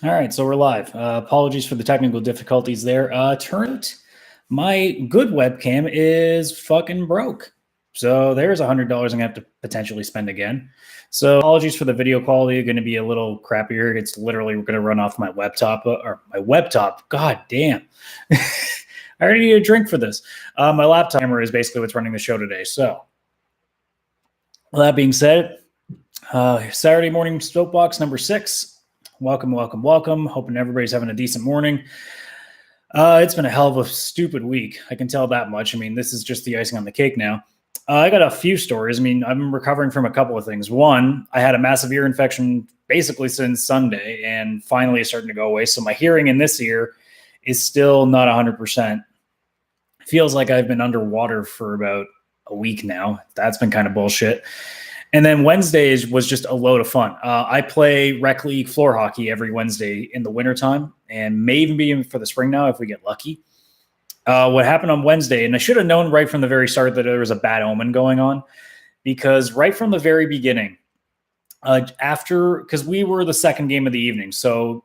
All right, so we're live. Apologies for the technical difficulties there. My good webcam is fucking broke. So there's $100 I'm going to have to potentially spend again. So apologies for the video quality. Going to be a little crappier. It's literally going to run off my laptop or my webtop. God damn. I already need a drink for this. My laptop camera is basically what's running the show today. So that being said, Saturday Morning Soapbox number 6. Welcome. Hoping everybody's having a decent morning. It's been a hell of a stupid week. I can tell that much. I mean, this is just the icing on the cake now. I got a few stories. I mean, I'm recovering from a couple of things. One, I had a massive ear infection basically since Sunday, and finally it's starting to go away. So my hearing in this ear is still not 100%. Feels like I've been underwater for about a week now. That's been kind of bullshit. And then Wednesdays was just a load of fun. I play rec league floor hockey every Wednesday in the wintertime, and may even be for the spring now if we get lucky. What happened on Wednesday, and I should have known right from the very start that there was a bad omen going on, because right from the very beginning, because we were the second game of the evening, so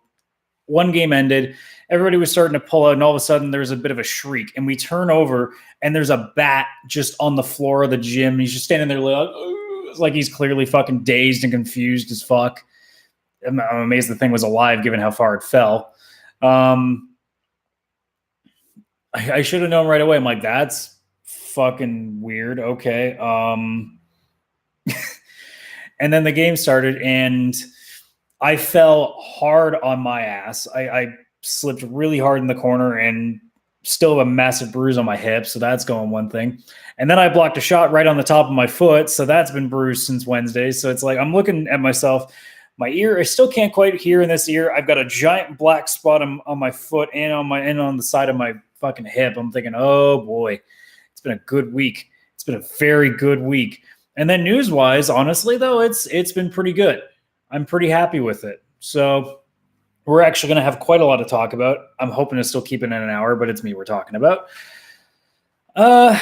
one game ended, everybody was starting to pull out, and all of a sudden there's a bit of a shriek, and we turn over, and there's a bat just on the floor of the gym. He's just standing there like he's clearly fucking dazed and confused as fuck. I'm amazed the thing was alive given how far it fell. I should have known right away. I'm like, that's fucking weird. Okay. And then the game started, and I fell hard on my ass. I slipped really hard in the corner and still have a massive bruise on my hip, so that's going one thing. And then I blocked a shot right on the top of my foot, so that's been bruised since Wednesday. So it's like I'm looking at myself. My ear, I still can't quite hear in this ear. I've got a giant black spot on my foot and on the side of my fucking hip. I'm thinking, oh boy, it's been a good week. It's been a very good week. And then news-wise, honestly though, it's been pretty good. I'm pretty happy with it. So we're actually going to have quite a lot to talk about. I'm hoping to still keep it in an hour, but it's me we're talking about. I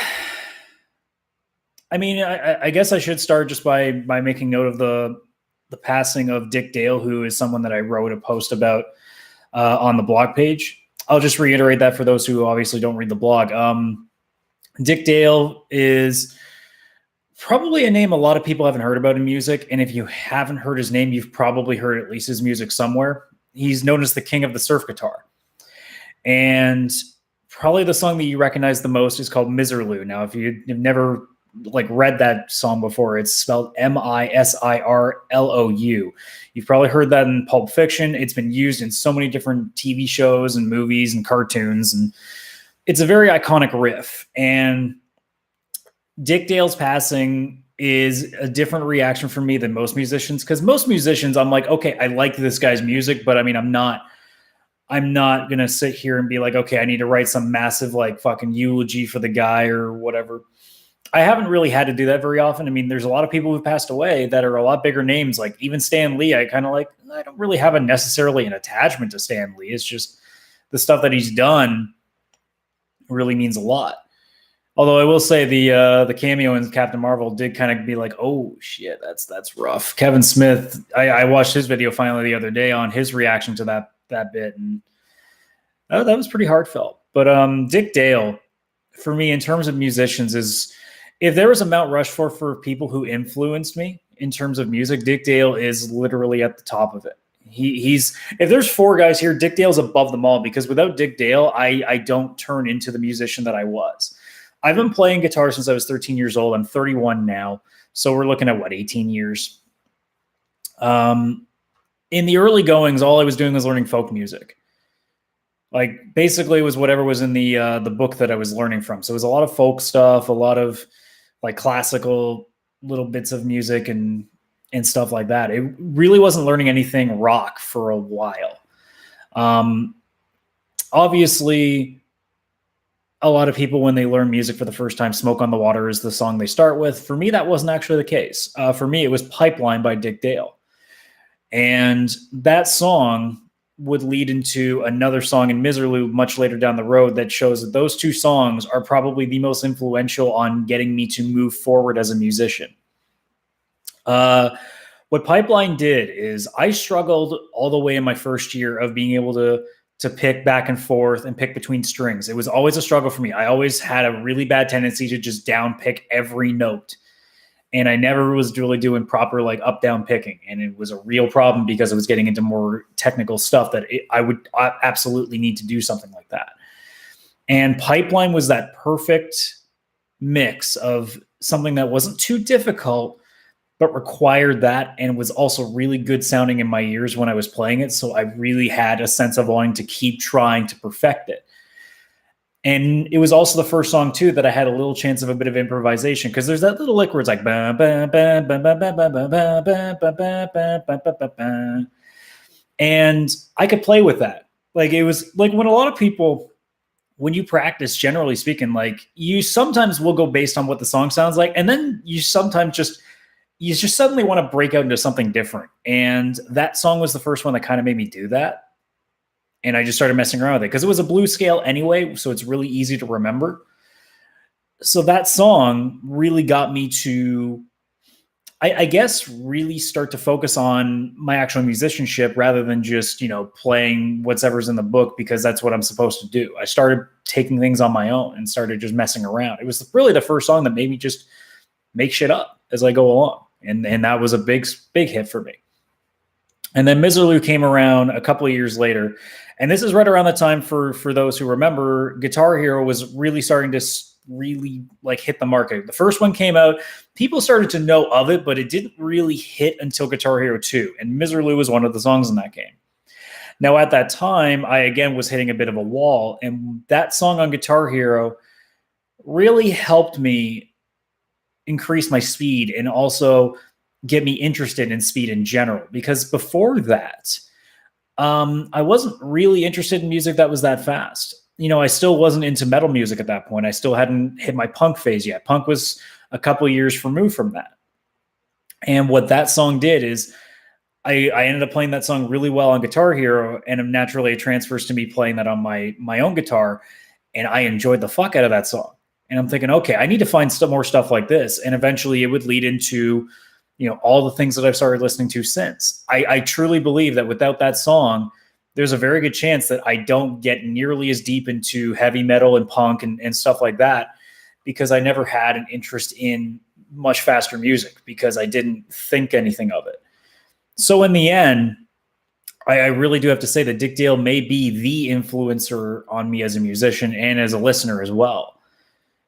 mean, I guess I should start just by making note of the passing of Dick Dale, who is someone that I wrote a post about on the blog page. I'll just reiterate that for those who obviously don't read the blog. Dick Dale is probably a name a lot of people haven't heard about in music, and if you haven't heard his name, you've probably heard at least his music somewhere. He's known as the king of the surf guitar. And probably the song that you recognize the most is called Miserlou. Now, if you've never read that song before, it's spelled Misirlou. You've probably heard that in Pulp Fiction. It's been used in so many different TV shows and movies and cartoons, and it's a very iconic riff. And Dick Dale's passing is a different reaction for me than most musicians, because most musicians, I'm like, okay, I like this guy's music, but I mean, I'm not going to sit here and be like, okay, I need to write some massive fucking eulogy for the guy or whatever. I haven't really had to do that very often. I mean, there's a lot of people who've passed away that are a lot bigger names, like even Stan Lee. I don't really have necessarily an attachment to Stan Lee. It's just the stuff that he's done really means a lot. Although I will say the cameo in Captain Marvel did kind of be like, oh shit, that's rough. Kevin Smith, I watched his video finally the other day on his reaction to that bit, and that was pretty heartfelt. But Dick Dale, for me, in terms of musicians, is if there was a Mount Rushmore for people who influenced me in terms of music, Dick Dale is literally at the top of it. He's if there's 4 guys here, Dick Dale's above them all, because without Dick Dale, I don't turn into the musician that I was. I've been playing guitar since I was 13 years old. I'm 31 now. So we're looking at 18 years. In the early goings, all I was doing was learning folk music. Basically it was whatever was in the book that I was learning from. So it was a lot of folk stuff, a lot of classical little bits of music and stuff like that. It really wasn't learning anything rock for a while. Obviously, a lot of people, when they learn music for the first time, Smoke on the Water is the song they start with. For me, that wasn't actually the case. For me, it was Pipeline by Dick Dale. And that song would lead into another song in Miserlou much later down the road that shows that those 2 songs are probably the most influential on getting me to move forward as a musician. What What Pipeline did is I struggled all the way in my first year of being able to pick back and forth and pick between strings. It was always a struggle for me. I always had a really bad tendency to just down pick every note. And I never was really doing proper like up down picking. And it was a real problem because I was getting into more technical stuff that I would absolutely need to do something like that. And Pipeline was that perfect mix of something that wasn't too difficult, but required that and was also really good sounding in my ears when I was playing it. So I really had a sense of wanting to keep trying to perfect it. And it was also the first song too that I had a little chance of a bit of improvisation, because there's that little lick where it's like and I could play with that. Like it was like when a lot of people, when you practice, generally speaking, like you sometimes will go based on what the song sounds like, and then you sometimes just suddenly want to break out into something different. And that song was the first one that kind of made me do that. And I just started messing around with it because it was a blues scale anyway, so it's really easy to remember. So that song really got me to, I guess, really start to focus on my actual musicianship rather than just, playing whatever's in the book because that's what I'm supposed to do. I started taking things on my own and started just messing around. It was really the first song that made me just make shit up as I go along. And that was a big hit for me. And then Miserlou came around a couple of years later. And this is right around the time, for those who remember, Guitar Hero was really starting to really like hit the market. The first one came out, people started to know of it, but it didn't really hit until Guitar Hero 2. And Miserlou was one of the songs in that game. Now at that time, I again was hitting a bit of a wall. And that song on Guitar Hero really helped me increase my speed and also get me interested in speed in general. Because before that, I wasn't really interested in music that was that fast. I still wasn't into metal music at that point. I still hadn't hit my punk phase yet. Punk was a couple of years removed from that. And what that song did is I ended up playing that song really well on Guitar Hero, and naturally it transfers to me playing that on my own guitar, and I enjoyed the fuck out of that song. And I'm thinking, okay, I need to find some more stuff like this. And eventually it would lead into, all the things that I've started listening to since. I truly believe that without that song, there's a very good chance that I don't get nearly as deep into heavy metal and punk and stuff like that, because I never had an interest in much faster music because I didn't think anything of it. So in the end, I really do have to say that Dick Dale may be the influencer on me as a musician and as a listener as well,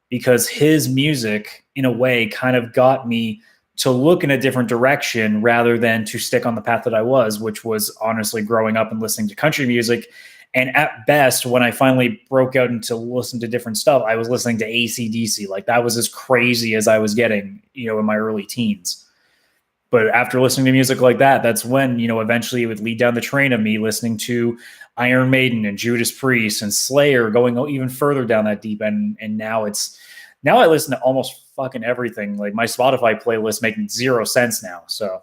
because his music, in a way, kind of got me to look in a different direction rather than to stick on the path that I was, which was honestly growing up and listening to country music. And at best, when I finally broke out into listen to different stuff, I was listening to AC/DC. Like that was as crazy as I was getting, in my early teens. But after listening to music like that, that's when, eventually it would lead down the train of me listening to Iron Maiden and Judas Priest and Slayer, going even further down that deep end. And now I listen to almost fucking everything. Like my Spotify playlist making zero sense now. So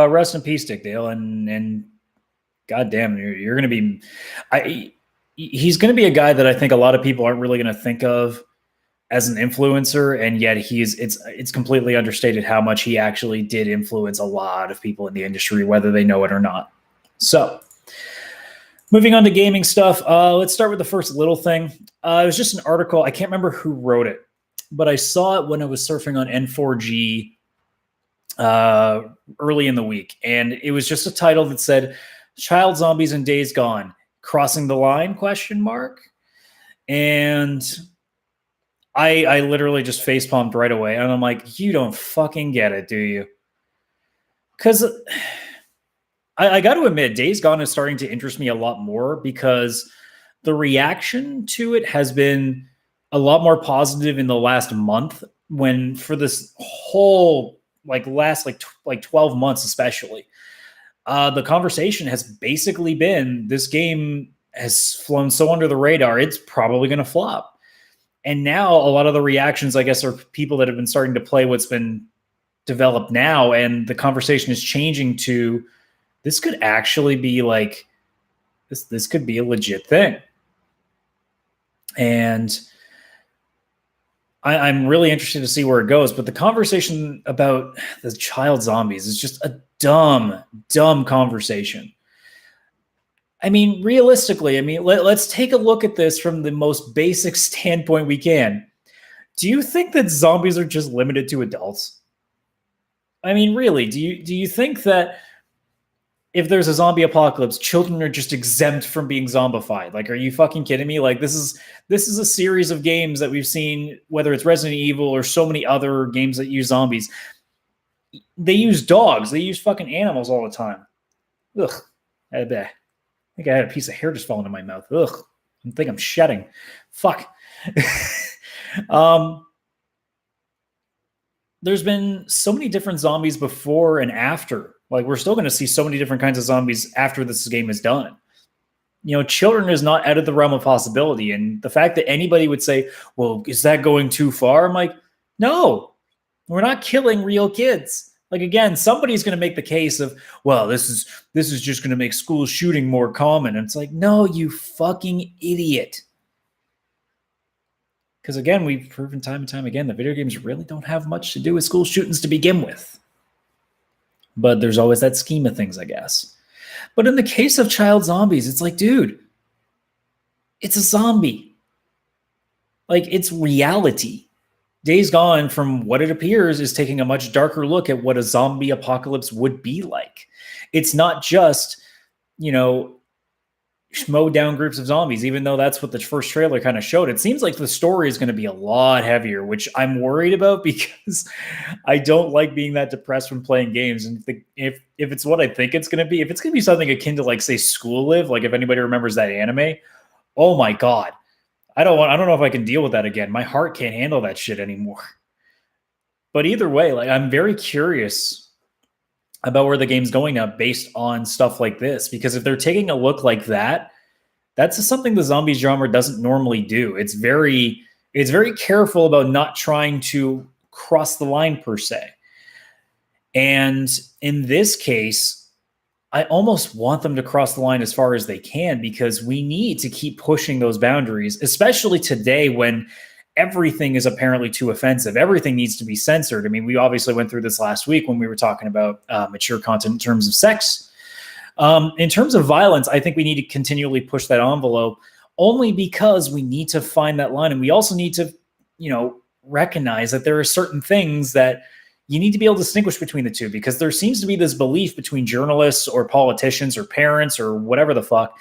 rest in peace, Dick Dale. And goddamn, you're going to be, he's going to be a guy that I think a lot of people aren't really going to think of as an influencer. And yet it's completely understated how much he actually did influence a lot of people in the industry, whether they know it or not. So moving on to gaming stuff. Let's start with the first little thing. It was just an article. I can't remember who wrote it, but I saw it when I was surfing on N4G early in the week. And it was just a title that said, "Child Zombies and Days Gone, Crossing the Line?" And I literally just facepalmed right away. And I'm like, you don't fucking get it, do you? Because I got to admit, Days Gone is starting to interest me a lot more because the reaction to it has been a lot more positive in the last month, when for this whole last 12 months especially, the conversation has basically been, this game has flown so under the radar, it's probably going to flop. And now a lot of the reactions, I guess, are people that have been starting to play what's been developed now, and the conversation is changing to, this could actually be this could be a legit thing. And I'm really interested to see where it goes. But the conversation about the child zombies is just a dumb conversation. I mean, realistically, let's take a look at this from the most basic standpoint we can. Do you think that zombies are just limited to adults? I mean, really, do you think that if there's a zombie apocalypse, children are just exempt from being zombified? Like, are you fucking kidding me? Like, this is a series of games that we've seen, whether it's Resident Evil or so many other games that use zombies. They use dogs. They use fucking animals all the time. Ugh. I think I had a piece of hair just fall into my mouth. Ugh. I think I'm shedding. Fuck. There's been so many different zombies before and after. Like, we're still going to see so many different kinds of zombies after this game is done. You know, children is not out of the realm of possibility. And the fact that anybody would say, well, is that going too far? I'm like, no, we're not killing real kids. Like, again, somebody's going to make the case of, well, this is just going to make school shooting more common. And it's like, no, you fucking idiot. Because, again, we've proven time and time again that video games really don't have much to do with school shootings to begin with. But there's always that scheme of things, I guess. But in the case of child zombies, it's like, dude, it's a zombie. Like, it's reality. Days Gone, from what it appears, is taking a much darker look at what a zombie apocalypse would be like. It's not just, you know, mow down groups of zombies, even though that's what the first trailer kind of showed. It seems like the story is going to be a lot heavier, which I'm worried about because I don't like being that depressed from playing games. And if it's what I think it's going to be, if it's going to be something akin to, like, say, School Live, like if anybody remembers that anime, oh my God. I don't know if I can deal with that again. My heart can't handle that shit anymore. But either way, like, I'm very curious about where the game's going now based on stuff like this. Because if they're taking a look like that, that's just something the zombies genre doesn't normally do. It's very careful about not trying to cross the line per se. And in this case, I almost want them to cross the line as far as they can, because we need to keep pushing those boundaries, especially today when everything is apparently too offensive. Everything needs to be censored. I mean, we obviously went through this last week when we were talking about mature content in terms of sex. In terms of violence, I think we need to continually push that envelope, only because we need to find that line. And we also need to, you know, recognize that there are certain things that you need to be able to distinguish between the two, because there seems to be this belief between journalists or politicians or parents or whatever the fuck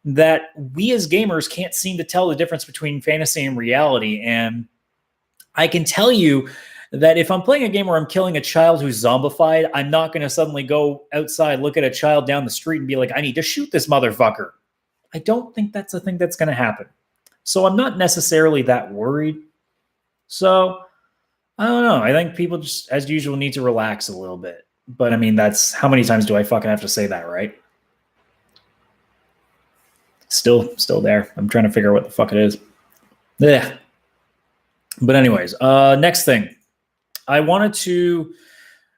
that we as gamers can't seem to tell the difference between fantasy and reality. And I can tell you that if I'm playing a game where I'm killing a child who's zombified, I'm not going to suddenly go outside, look at a child down the street and be like, I need to shoot this motherfucker. I don't think that's a thing that's going to happen. So I'm not necessarily that worried. So I don't know. I think people just, as usual, need to relax a little bit. But I mean, that's, how many times do I fucking have to say that, right? Still there. I'm trying to figure out what the fuck it is. Yeah. But anyways, next thing. I wanted to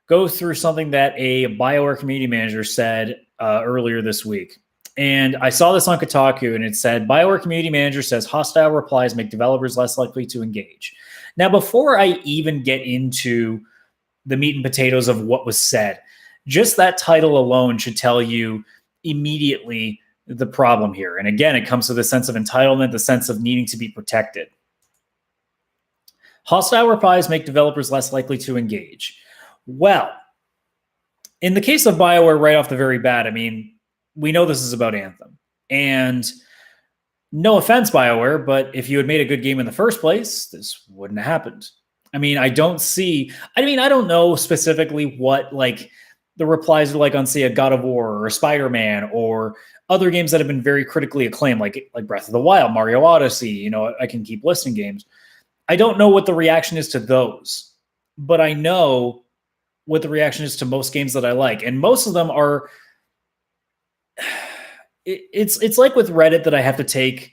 go through something that a BioWare community manager said earlier this week. And I saw this on Kotaku, and it said, BioWare community manager says hostile replies make developers less likely to engage. Now, before I even get into the meat and potatoes of what was said, just that title alone should tell you immediately the problem here. And again, it comes to the sense of entitlement, the sense of needing to be protected. Hostile replies make developers less likely to engage. Well, in the case of BioWare right off the very bat, I mean, we know this is about Anthem. And no offense, BioWare, but if you had made a good game in the first place, this wouldn't have happened. I mean, I don't know specifically what, like, the replies are like on, say, a God of War or a Spider-Man or other games that have been very critically acclaimed, like Breath of the Wild, Mario Odyssey. You know, I can keep listing games. I don't know what the reaction is to those, but I know what the reaction is to most games that I like. And most of them are, it's like with Reddit that I have to take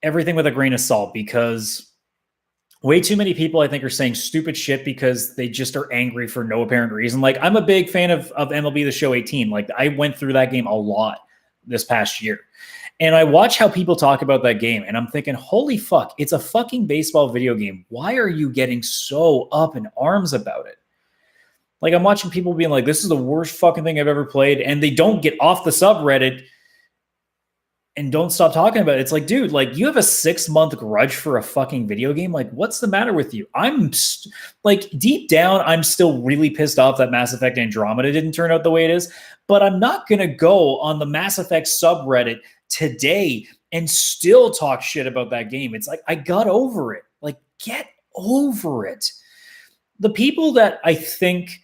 everything with a grain of salt, because way too many people, I think, are saying stupid shit because they just are angry for no apparent reason. Like, I'm a big fan of MLB The Show 18. Like, I went through that game a lot this past year. And I watch how people talk about that game, and I'm thinking, holy fuck, it's a fucking baseball video game. Why are you getting so up in arms about it? Like, I'm watching people being like, this is the worst fucking thing I've ever played, and they don't get off the subreddit and don't stop talking about it. It's like, dude, like, you have a 6-month grudge for a fucking video game. Like, what's the matter with you? Like, deep down, I'm still really pissed off that Mass Effect Andromeda didn't turn out the way it is, but I'm not going to go on the Mass Effect subreddit today and still talk shit about that game. It's like, I got over it. Like, get over it. The people that I think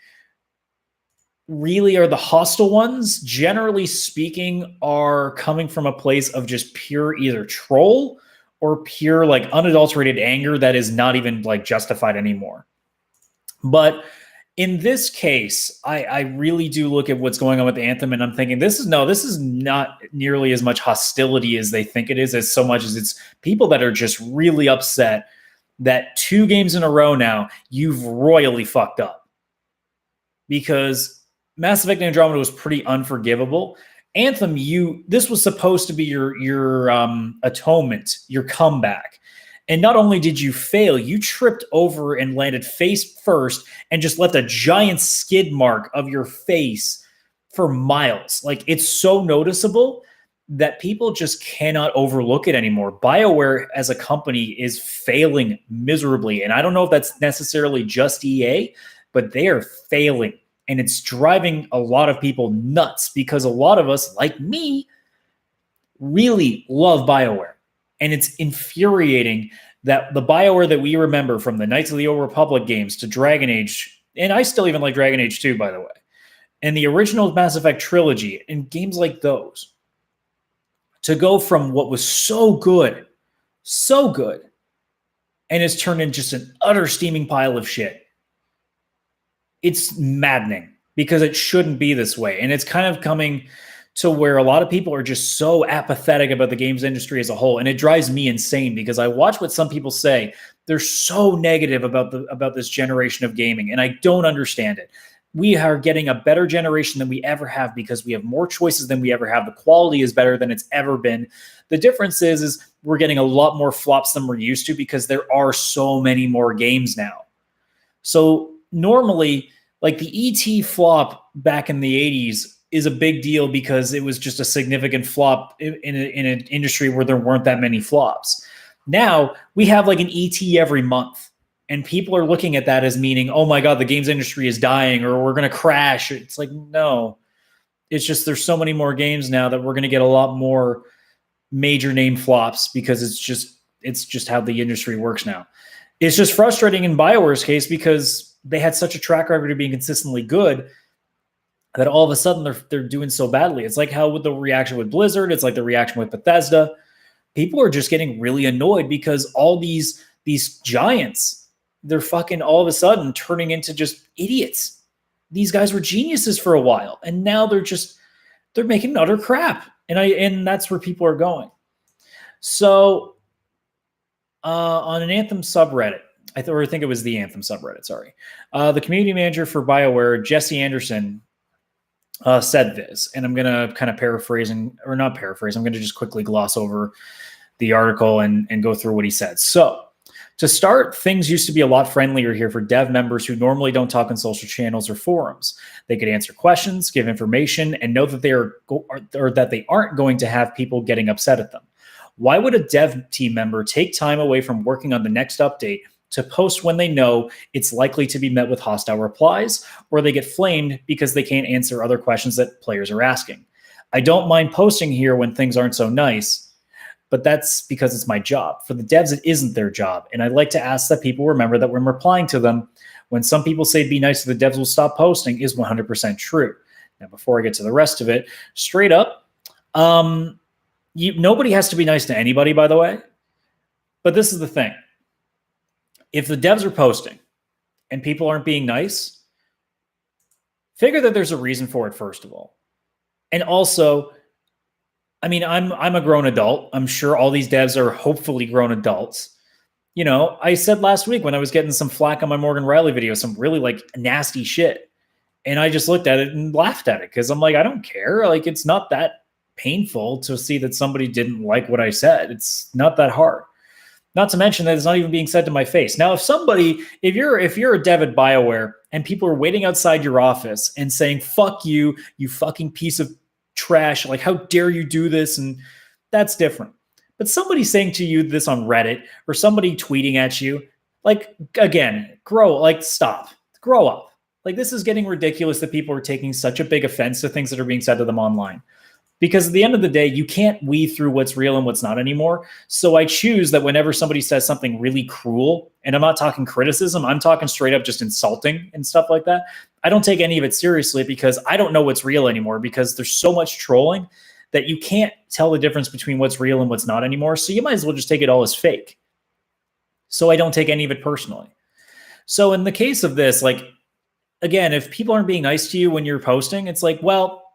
really are the hostile ones, generally speaking, are coming from a place of just pure either troll or pure like unadulterated anger that is not even like justified anymore. But in this case, I really do look at what's going on with Anthem, and I'm thinking, this is not nearly as much hostility as they think it is, as so much as it's people that are just really upset that 2 games in a row now you've royally fucked up. Because Mass Effect Andromeda was pretty unforgivable. Anthem, this was supposed to be your atonement, your comeback. And not only did you fail, you tripped over and landed face first and just left a giant skid mark of your face for miles. Like, it's so noticeable that people just cannot overlook it anymore. BioWare as a company is failing miserably. And I don't know if that's necessarily just EA, but they are failing. And it's driving a lot of people nuts because a lot of us, like me, really love BioWare. And it's infuriating that the BioWare that we remember from the Knights of the Old Republic games to Dragon Age, and I still even like Dragon Age 2, by the way, and the original Mass Effect trilogy and games like those, to go from what was so good, and it's turned into just an utter steaming pile of shit. It's maddening because it shouldn't be this way. And it's kind of coming to where a lot of people are just so apathetic about the games industry as a whole. And it drives me insane because I watch what some people say. They're so negative about this generation of gaming, and I don't understand it. We are getting a better generation than we ever have because we have more choices than we ever have. The quality is better than it's ever been. The difference is we're getting a lot more flops than we're used to because there are so many more games now. So normally, like the ET flop back in the 80s is a big deal because it was just a significant flop in an industry where there weren't that many flops. Now we have like an ET every month, and people are looking at that as meaning, oh my God, the games industry is dying or we're going to crash. It's like, no, it's just there's so many more games now that we're going to get a lot more major name flops because it's just how the industry works now. It's just frustrating in BioWare's case because they had such a track record of being consistently good that all of a sudden they're doing so badly. It's like how with the reaction with Blizzard, it's like the reaction with Bethesda. People are just getting really annoyed because all these giants, they're fucking all of a sudden turning into just idiots. These guys were geniuses for a while, and now they're making utter crap. And that's where people are going. So on an Anthem subreddit, I think it was the Anthem subreddit, sorry. The community manager for BioWare, Jesse Anderson, said this, and I'm going to kind of I'm going to just quickly gloss over the article and go through what he said. So, to start, things used to be a lot friendlier here for dev members who normally don't talk on social channels or forums. They could answer questions, give information, and know that they aren't going to have people getting upset at them. Why would a dev team member take time away from working on the next update to post when they know it's likely to be met with hostile replies, or they get flamed because they can't answer other questions that players are asking? I don't mind posting here when things aren't so nice, but that's because it's my job. For the devs, it isn't their job. And I'd like to ask that people remember that when replying to them, when some people say be nice to the devs will stop posting, is 100% true. Now, before I get to the rest of it, straight up, nobody has to be nice to anybody, by the way. But this is the thing. If the devs are posting and people aren't being nice, figure that there's a reason for it, first of all. And also, I mean, I'm a grown adult. I'm sure all these devs are hopefully grown adults. You know, I said last week when I was getting some flack on my Morgan Riley video, some really like nasty shit. And I just looked at it and laughed at it because I'm like, I don't care. Like, it's not that painful to see that somebody didn't like what I said. It's not that hard. Not to mention that it's not even being said to my face. Now, if you're a dev at BioWare and people are waiting outside your office and saying, fuck you, you fucking piece of trash, like, how dare you do this? And that's different. But somebody saying to you this on Reddit or somebody tweeting at you, like, again, stop, grow up. Like, this is getting ridiculous that people are taking such a big offense to things that are being said to them online. Because at the end of the day, you can't weed through what's real and what's not anymore. So I choose that whenever somebody says something really cruel, and I'm not talking criticism, I'm talking straight up just insulting and stuff like that, I don't take any of it seriously because I don't know what's real anymore because there's so much trolling that you can't tell the difference between what's real and what's not anymore. So you might as well just take it all as fake. So I don't take any of it personally. So in the case of this, like, again, if people aren't being nice to you when you're posting, it's like, well,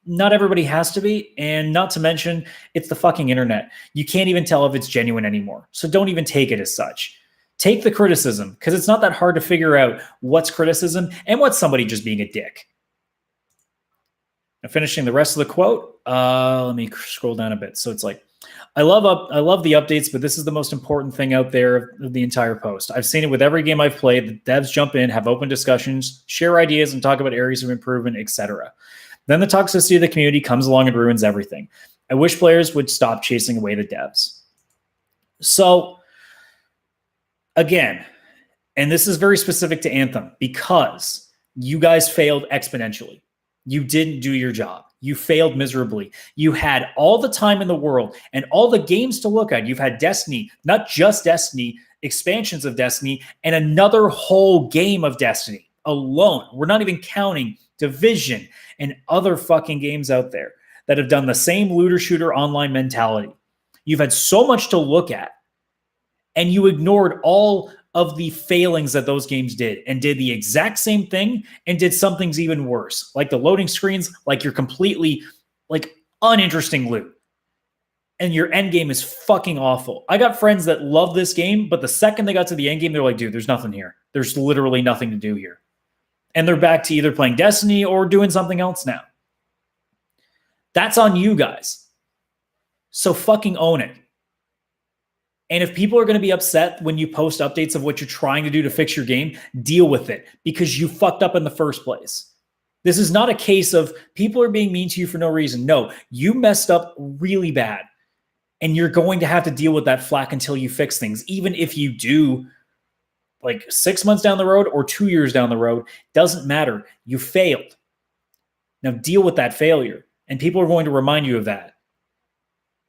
not everybody has to be. And not to mention, it's the fucking internet. You can't even tell if it's genuine anymore. So don't even take it as such. Take the criticism because it's not that hard to figure out what's criticism and what's somebody just being a dick. Now, finishing the rest of the quote, let me scroll down a bit. So it's like, I love the updates, but this is the most important thing out there of the entire post. I've seen it with every game I've played. The devs jump in, have open discussions, share ideas, and talk about areas of improvement, etc. Then the toxicity of the community comes along and ruins everything. I wish players would stop chasing away the devs. So, again, and this is very specific to Anthem because you guys failed exponentially. You didn't do your job. You failed miserably. You had all the time in the world and all the games to look at. You've had Destiny, not just Destiny, expansions of Destiny, and another whole game of Destiny alone. We're not even counting Division and other fucking games out there that have done the same looter shooter online mentality. You've had so much to look at, and you ignored all of the failings that those games did and did the exact same thing and did some things even worse, like the loading screens, like you're completely like uninteresting loot. And your end game is fucking awful. I got friends that love this game, but the second they got to the end game, they're like, dude, there's nothing here. There's literally nothing to do here. And they're back to either playing Destiny or doing something else now. That's on you guys. So fucking own it. And if people are going to be upset when you post updates of what you're trying to do to fix your game, deal with it because you fucked up in the first place. This is not a case of people are being mean to you for no reason. No, you messed up really bad. And you're going to have to deal with that flack until you fix things. Even if you do, like 6 months down the road or 2 years down the road, doesn't matter. You failed. Now deal with that failure. And people are going to remind you of that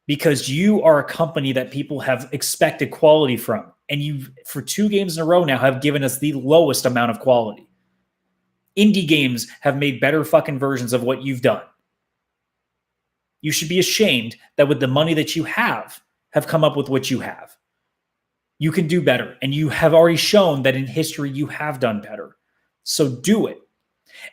because you are a company that people have expected quality from. And you, for 2 games in a row now, have given us the lowest amount of quality. Indie games have made better fucking versions of what you've done. You should be ashamed that with the money that you have come up with what you have. You can do better. And you have already shown that in history you have done better. So do it.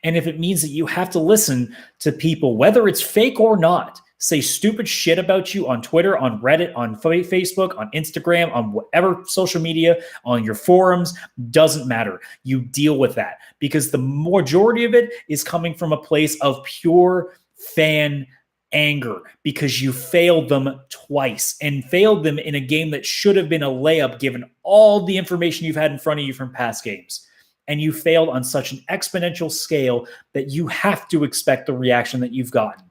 And if it means that you have to listen to people, whether it's fake or not, say stupid shit about you on Twitter, on Reddit, on Facebook, on Instagram, on whatever social media, on your forums, doesn't matter. You deal with that because the majority of it is coming from a place of pure fan anger because you failed them twice and failed them in a game that should have been a layup given all the information you've had in front of you from past games. And you failed on such an exponential scale that you have to expect the reaction that you've gotten.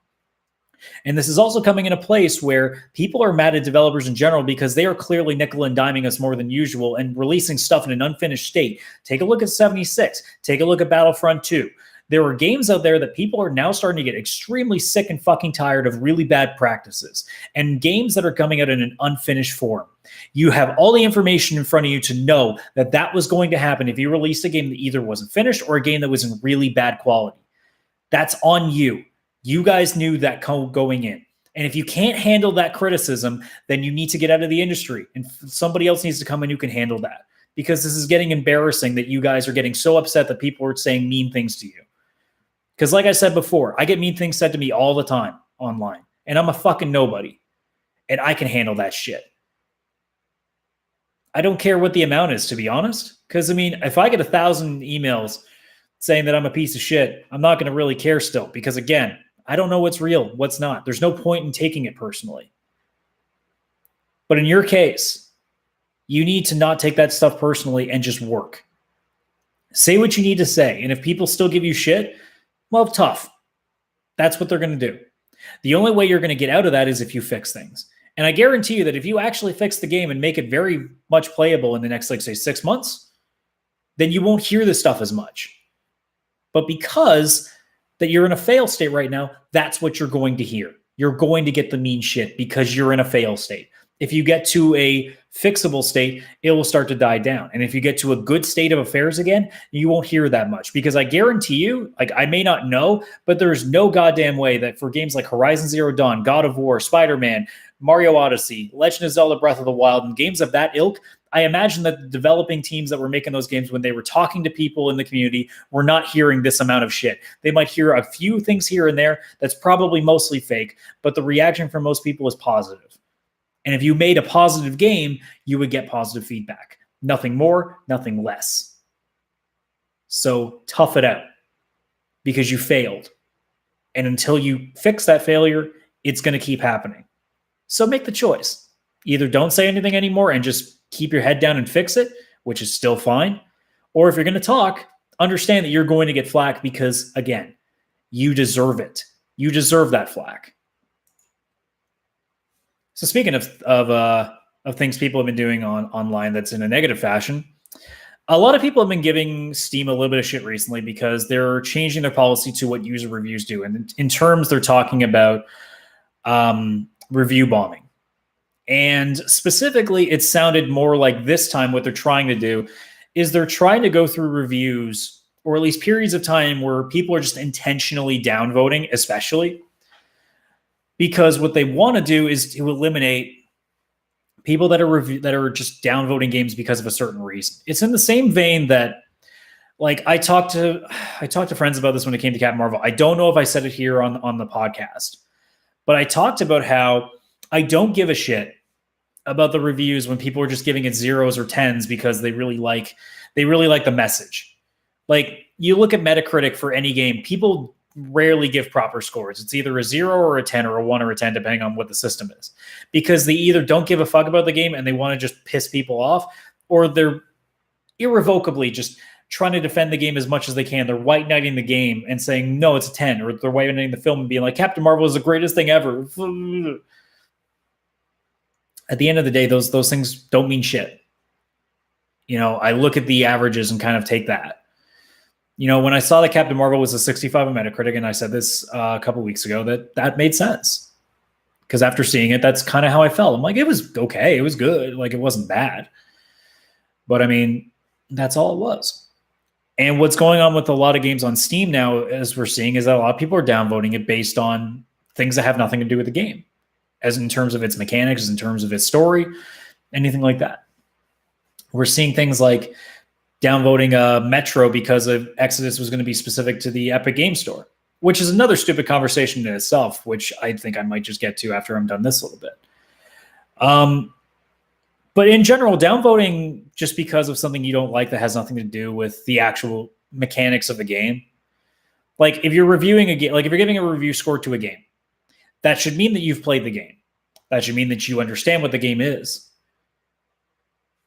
And this is also coming in a place where people are mad at developers in general because they are clearly nickel and diming us more than usual and releasing stuff in an unfinished state. Take a look at 76. Take a look at Battlefront 2. There are games out there that people are now starting to get extremely sick and fucking tired of really bad practices and games that are coming out in an unfinished form. You have all the information in front of you to know that that was going to happen if you released a game that either wasn't finished or a game that was in really bad quality. That's on you. You guys knew that going in. And if you can't handle that criticism, then you need to get out of the industry and somebody else needs to come in who can handle that because this is getting embarrassing that you guys are getting so upset that people are saying mean things to you. Because like I said before, I get mean things said to me all the time online. And I'm a fucking nobody. And I can handle that shit. I don't care what the amount is, to be honest. Because, I mean, if I get 1,000 emails saying that I'm a piece of shit, I'm not going to really care still. Because, again, I don't know what's real, what's not. There's no point in taking it personally. But in your case, you need to not take that stuff personally and just work. Say what you need to say. And if people still give you shit, well, tough. That's what they're going to do. The only way you're going to get out of that is if you fix things. And I guarantee you that if you actually fix the game and make it very much playable in the next, like, say, 6 months, then you won't hear this stuff as much. But because that you're in a fail state right now, that's what you're going to hear. You're going to get the mean shit because you're in a fail state. If you get to a fixable state, it will start to die down. And if you get to a good state of affairs again, you won't hear that much. Because I guarantee you, like, I may not know, but there's no goddamn way that for games like Horizon Zero Dawn, God of War, Spider-Man, Mario Odyssey, Legend of Zelda Breath of the Wild, and games of that ilk, I imagine that the developing teams that were making those games, when they were talking to people in the community, were not hearing this amount of shit. They might hear a few things here and there that's probably mostly fake, but the reaction from most people is positive. And if you made a positive game, you would get positive feedback. Nothing more, nothing less. So tough it out because you failed. And until you fix that failure, it's going to keep happening. So make the choice. Either don't say anything anymore and just keep your head down and fix it, which is still fine. Or if you're going to talk, understand that you're going to get flack because, again, you deserve it. You deserve that flack. So speaking of things people have been doing online that's in a negative fashion, a lot of people have been giving Steam a little bit of shit recently because they're changing their policy to what user reviews do. And in terms, they're talking about review bombing. And specifically, it sounded more like this time what they're trying to do is they're trying to go through reviews, or at least periods of time where people are just intentionally downvoting, especially. Because what they want to do is to eliminate people that are just downvoting games because of a certain reason. It's in the same vein that, like, I talked to friends about this when it came to Captain Marvel. I don't know if I said it here on the podcast, but I talked about how I don't give a shit about the reviews when people are just giving it 0s or 10s because they really like the message. Like, you look at Metacritic for any game, people rarely give proper scores. It's either a 0 or a 10 or a 1 or a 10, depending on what the system is, because they either don't give a fuck about the game and they want to just piss people off, or they're irrevocably just trying to defend the game as much as they can. They're white knighting the game and saying, no, it's a 10, or they're white knighting the film and being like, Captain Marvel is the greatest thing ever. At the end of the day, those things don't mean shit. You know, I look at the averages and kind of take that. You know, when I saw that Captain Marvel was a 65 on Metacritic, and I said this a couple weeks ago, that made sense. Because after seeing it, that's kind of how I felt. I'm like, it was okay. It was good. Like, it wasn't bad. But, I mean, that's all it was. And what's going on with a lot of games on Steam now, as we're seeing, is that a lot of people are downvoting it based on things that have nothing to do with the game, as in terms of its mechanics, in terms of its story, anything like that. We're seeing things like downvoting Metro because of Exodus was going to be specific to the Epic Game Store, which is another stupid conversation in itself, which I think I might just get to after I'm done this a little bit. But in general, downvoting just because of something you don't like that has nothing to do with the actual mechanics of the game. Like, if you're reviewing a game, like if you're giving a review score to a game, that should mean that you've played the game. That should mean that you understand what the game is.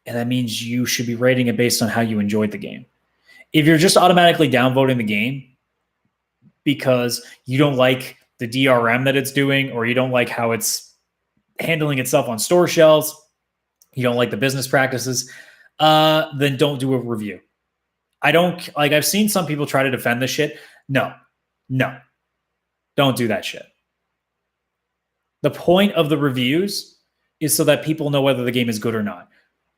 And that means you should be rating it based on how you enjoyed the game. If you're just automatically downvoting the game because you don't like the DRM that it's doing, or you don't like how it's handling itself on store shelves, you don't like the business practices, then don't do a review. I've seen some people try to defend this shit. No, don't do that shit. The point of the reviews is so that people know whether the game is good or not.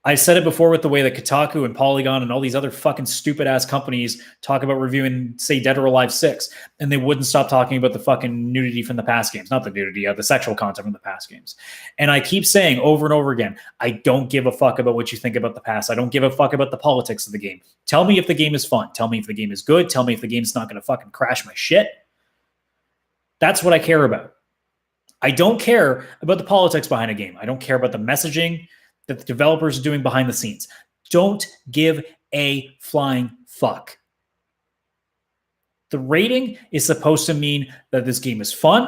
I said it before with the way that Kotaku and Polygon and all these other fucking stupid-ass companies talk about reviewing, say, Dead or Alive 6, and they wouldn't stop talking about the fucking nudity from the past games. Not the nudity, the sexual content from the past games. And I keep saying over and over again, I don't give a fuck about what you think about the past. I don't give a fuck about the politics of the game. Tell me if the game is fun. Tell me if the game is good. Tell me if the game's not going to fucking crash my shit. That's what I care about. I don't care about the politics behind a game. I don't care about the messaging that the developers are doing behind the scenes. Don't give a flying fuck. The rating is supposed to mean that this game is fun,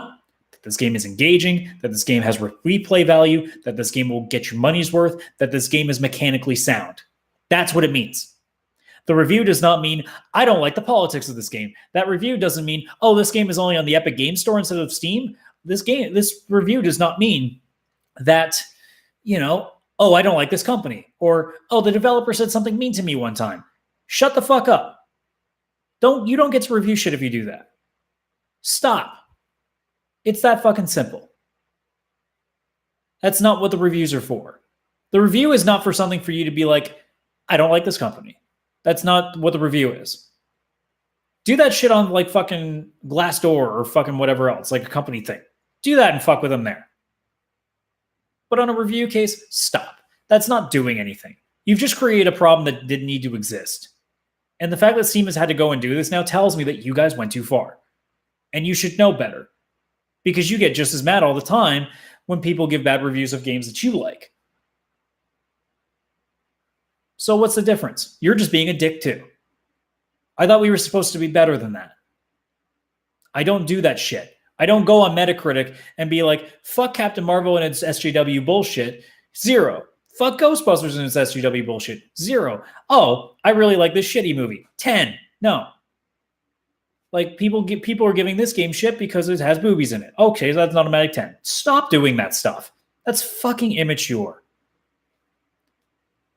that this game is engaging, that this game has replay value, that this game will get your money's worth, that this game is mechanically sound. That's what it means. The review does not mean, I don't like the politics of this game. That review doesn't mean, oh, this game is only on the Epic Game Store instead of Steam. This review does not mean that, oh, I don't like this company. Or, oh, the developer said something mean to me one time. Shut the fuck up. You don't get to review shit if you do that. Stop. It's that fucking simple. That's not what the reviews are for. The review is not for something for you to be like, I don't like this company. That's not what the review is. Do that shit on like fucking Glassdoor or fucking whatever else, like a company thing. Do that and fuck with them there. But on a review case, stop. That's not doing anything. You've just created a problem that didn't need to exist. And the fact that Steam has had to go and do this now tells me that you guys went too far. And you should know better. Because you get just as mad all the time when people give bad reviews of games that you like. So what's the difference? You're just being a dick too. I thought we were supposed to be better than that. I don't do that shit. I don't go on Metacritic and be like, fuck Captain Marvel and its SJW bullshit. 0. Fuck Ghostbusters and its SJW bullshit. 0. Oh, I really like this shitty movie. 10. No. Like people are giving this game shit because it has boobies in it. Okay, so that's an automatic 10. Stop doing that stuff. That's fucking immature.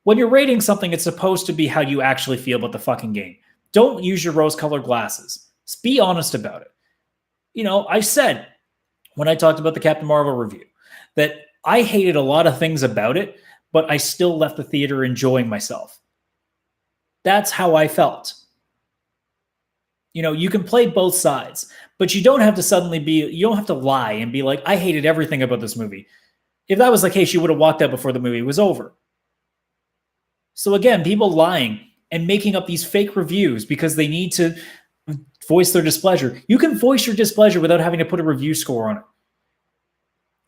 When you're rating something, it's supposed to be how you actually feel about the fucking game. Don't use your rose-colored glasses. Just be honest about it. I said when I talked about the Captain Marvel review that I hated a lot of things about it, but I still left the theater enjoying myself. That's how I felt. You can play both sides, but you don't have to you don't have to lie and be like, I hated everything about this movie. If that was the case, you would have walked out before the movie was over. So again, people lying and making up these fake reviews because they need to voice their displeasure. You can voice your displeasure without having to put a review score on it.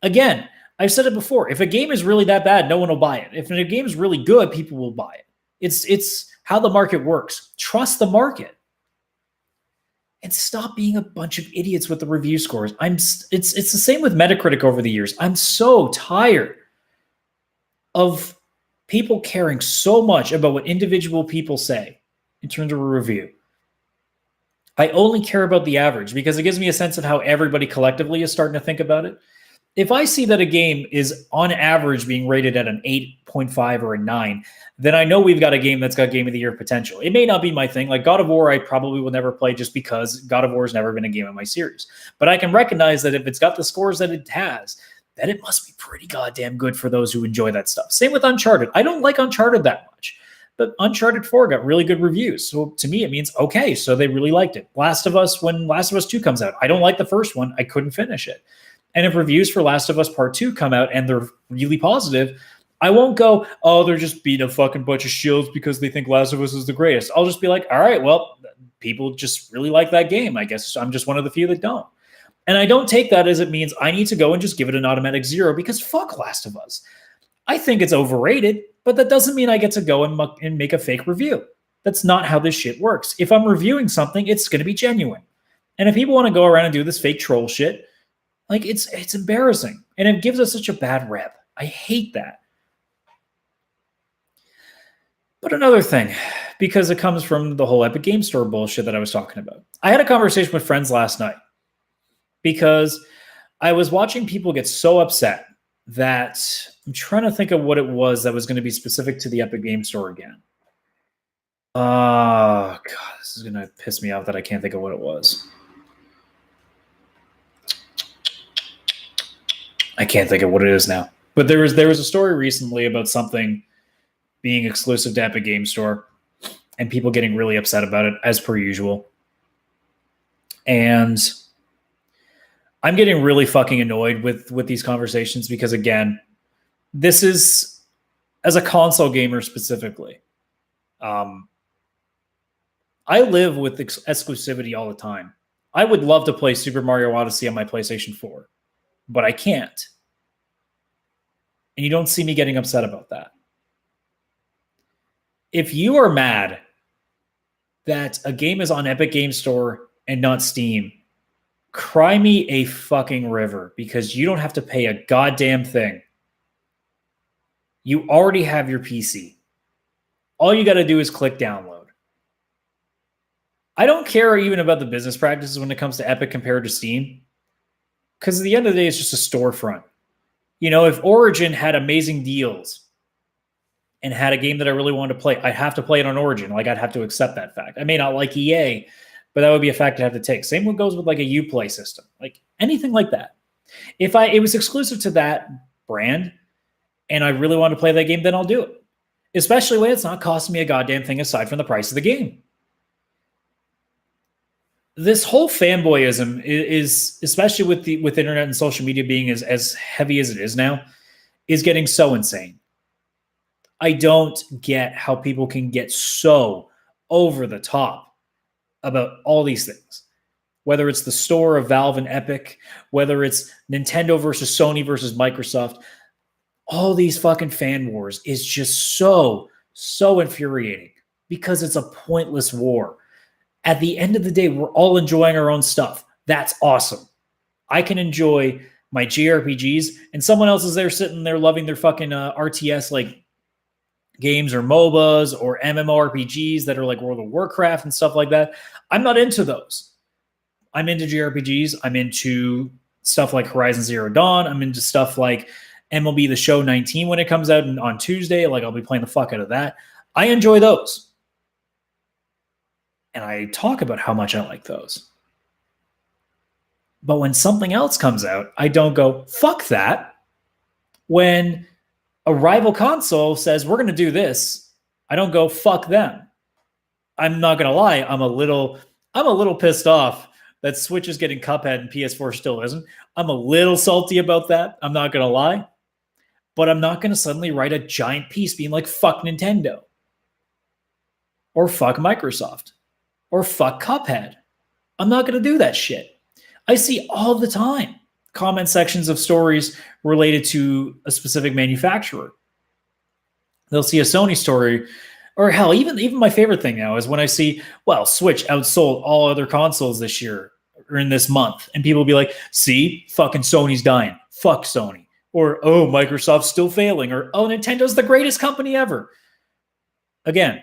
Again, I've said it before. If a game is really that bad, no one will buy it. If a game is really good, people will buy it. It's how the market works. Trust the market. And stop being a bunch of idiots with the review scores. It's the same with Metacritic over the years. I'm so tired of people caring so much about what individual people say in terms of a review. I only care about the average because it gives me a sense of how everybody collectively is starting to think about it. If I see that a game is on average being rated at an 8.5 or a 9, then I know we've got a game that's got Game of the Year potential. It may not be my thing. Like God of War, I probably will never play just because God of War has never been a game in my series. But I can recognize that if it's got the scores that it has, that it must be pretty goddamn good for those who enjoy that stuff. Same with Uncharted. I don't like Uncharted that much, but Uncharted 4 got really good reviews. So to me, it means, okay, so they really liked it. Last of Us, when Last of Us 2 comes out, I don't like the first one. I couldn't finish it. And if reviews for Last of Us Part 2 come out and they're really positive, I won't go, oh, they're just beating a fucking bunch of shields because they think Last of Us is the greatest. I'll just be like, all right, well, people just really like that game. I guess I'm just one of the few that don't. And I don't take that as it means I need to go and just give it an automatic 0 because fuck Last of Us. I think it's overrated, but that doesn't mean I get to go and make a fake review. That's not how this shit works. If I'm reviewing something, it's going to be genuine. And if people want to go around and do this fake troll shit, like it's embarrassing. And it gives us such a bad rep. I hate that. But another thing, because it comes from the whole Epic Game Store bullshit that I was talking about. I had a conversation with friends last night because I was watching people get so upset that I'm trying to think of what it was that was going to be specific to the Epic Game Store again. Oh, God, this is going to piss me off that I can't think of what it was. I can't think of what it is now. But there was a story recently about something being exclusive to Epic Game Store and people getting really upset about it, as per usual. And I'm getting really fucking annoyed with these conversations because, again, this is, as a console gamer specifically, I live with exclusivity all the time. I would love to play Super Mario Odyssey on my PlayStation 4, but I can't. And you don't see me getting upset about that. If you are mad that a game is on Epic Game Store and not Steam, cry me a fucking river, because you don't have to pay a goddamn thing. You already have your PC. All you got to do is click download. I don't care even about the business practices when it comes to Epic compared to Steam, because at the end of the day, it's just a storefront. You know, if Origin had amazing deals and had a game that I really wanted to play, I'd have to play it on Origin. Like, I'd have to accept that fact. I may not like EA, but that would be a fact I'd have to take. Same one goes with like a Uplay system, like anything like that. If it was exclusive to that brand and I really want to play that game, then I'll do it. Especially when it's not costing me a goddamn thing aside from the price of the game. This whole fanboyism is especially with internet and social media being as heavy as it is now, is getting so insane. I don't get how people can get so over the top about all these things. Whether it's the store of Valve and Epic, whether it's Nintendo versus Sony versus Microsoft, all these fucking fan wars is just so infuriating, because it's a pointless war. At the end of the day, we're all enjoying our own stuff. That's awesome. I can enjoy my JRPGs, and someone else is there sitting there loving their fucking RTS like games or MOBAs or MMORPGs that are like World of Warcraft and stuff like that. I'm not into those. I'm into JRPGs. I'm into stuff like Horizon Zero Dawn. I'm into stuff like MLB The Show 19 when it comes out on Tuesday. Like, I'll be playing the fuck out of that. I enjoy those. And I talk about how much I like those. But when something else comes out, I don't go, fuck that. When a rival console says, we're going to do this, I don't go, fuck them. I'm not going to lie. I'm a little pissed off that Switch is getting Cuphead and PS4 still isn't. I'm a little salty about that. I'm not going to lie. But I'm not going to suddenly write a giant piece being like, fuck Nintendo. Or fuck Microsoft. Or fuck Cuphead. I'm not going to do that shit. I see all the time comment sections of stories related to a specific manufacturer. They'll see a Sony story, or hell, even my favorite thing now is when I see, well, Switch outsold all other consoles this year or in this month, and people will be like, see, fucking Sony's dying. Fuck Sony. Or, oh, Microsoft's still failing. Or, oh, Nintendo's the greatest company ever. Again,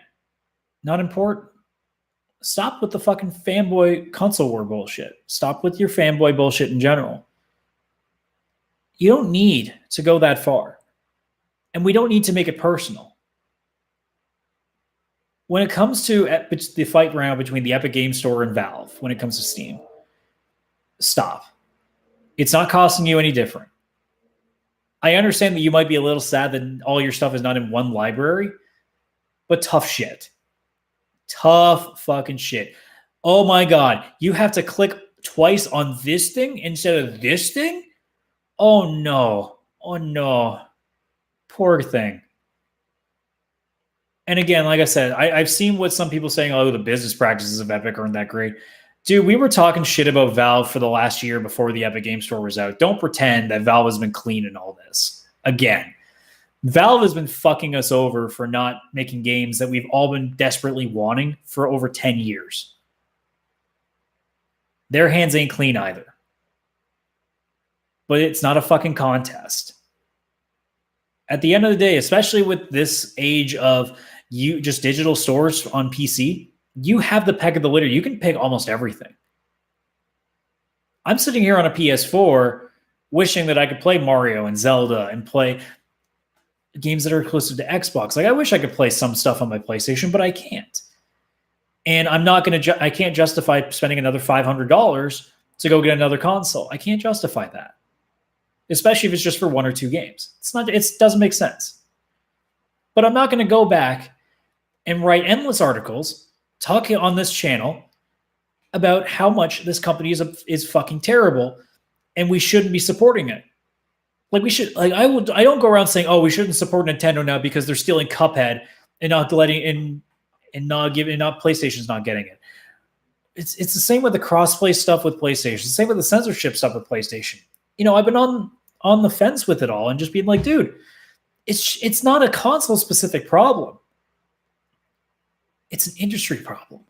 not important. Stop with the fucking fanboy console war bullshit. Stop with your fanboy bullshit in general. You don't need to go that far. And we don't need to make it personal. When it comes to the fight round between the Epic Game Store and Valve, when it comes to Steam, stop. It's not costing you any different. I understand that you might be a little sad that all your stuff is not in one library, but tough shit. Tough fucking shit. Oh my God. You have to click twice on this thing instead of this thing? Oh no. Oh no. Poor thing. And again, like I said, I've seen what some people saying, oh, the business practices of Epic aren't that great. Dude, we were talking shit about Valve for the last year before the Epic Game Store was out. Don't pretend that Valve has been clean in all this. Again, Valve has been fucking us over for not making games that we've all been desperately wanting for over 10 years. Their hands ain't clean either. But it's not a fucking contest. At the end of the day, especially with this age of you just digital stores on PC, you have the peck of the litter. You can pick almost everything. I'm sitting here on a PS4 wishing that I could play Mario and Zelda and play games that are exclusive to Xbox. Like, I wish I could play some stuff on my PlayStation, but I can't. And I'm not going to, I can't justify spending another $500 to go get another console. I can't justify that. Especially if it's just for one or two games. It doesn't make sense. But I'm not going to go back and write endless articles talking on this channel about how much this company is fucking terrible and we shouldn't be supporting it. Like, we should, like, I don't go around saying, oh, we shouldn't support Nintendo now because they're stealing Cuphead and not letting not PlayStation's not getting it. It's the same with the crossplay stuff with PlayStation. It's the same with the censorship stuff with PlayStation. You know, I've been on the fence with it all and just being like, dude, it's not a console specific problem. It's an industry problem.